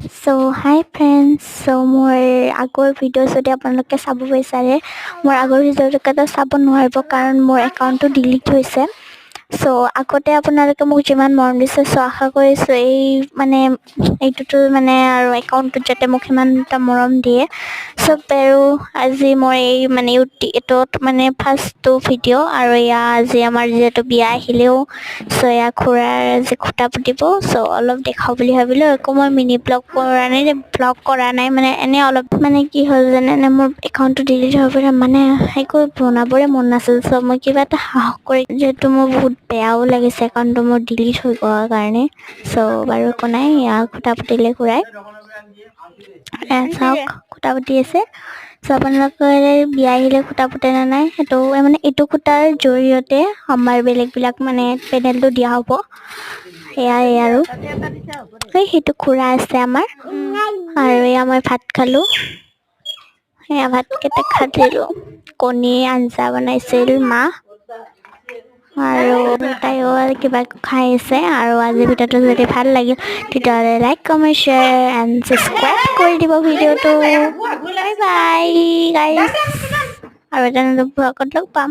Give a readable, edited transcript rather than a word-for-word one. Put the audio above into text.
So hi friends, so more আগৰ video' যদি আপোনালোকে চাব বিচাৰে মোৰ আগৰ ভিডিঅ'টো চাব নোৱাৰিব কাৰণ মোৰ একাউণ্টটো ডিলিট হৈছে সো আগতে আপোনালোকে মোক যিমান মৰম দিছে সো আশা কৰিছো এই মানে এইটোতো মানে আৰু একাউণ্টটো যাতে মোক সিমান এটা মৰম দিয়ে সো আৰু আজি মই এই মানে এইটোত মানে ফাৰ্ষ্টটো ভিডিঅ' আৰু ইয়া আজি আমাৰ যিহেতু বিয়া আহিলেও সো ইয়া খুৰাৰ আজি খুটা পুতিব সো অলপ দেখাও বুলি ভাবিলো একো মই মিনি ব্লগ কৰা নাই মানে এনে অলপ মানে কি হ'ল জানে মোৰ একাউণ্টটো ডিলিট হৈ গ'ল মানে একো বনাবৰে মন নাছিল সো মই কিবা এটা সাহস কৰি যেহেতু মোৰ বহুত বেয়াও লাগিছে একাউণ্টটো মোৰ ডিলিট হৈ যোৱাৰ কাৰণে সো বাৰু একো নাই খুটা পুতিলে খুৰাই চাওক খুটা পুতি আছে সো আপোনালোকে বিয়া আহিলে খুটা পুতে নে নাই সেইটো মানে এইটো খুটাৰ জৰিয়তে আমাৰ বেলেগবিলাক মানে পেনেলটো দিয়া হ'ব এয়াই আৰু সেইটো খুৰা আছে আমাৰ আৰু এয়া মই ভাত খালো এয়া ভাতকেইটা খালো কণী আঞ্জা বনাইছিল মা আৰু তাইও কিবা খাই আছে আৰু আজি ভিডিঅ'টো যদি ভাল লাগিল তেতিয়াহ'লে like comment share and subscribe কৰি দিব ভিডিঅ'টো বাই বাই গাইজ আৰু এটা নতুন ব্লগত লগ পাম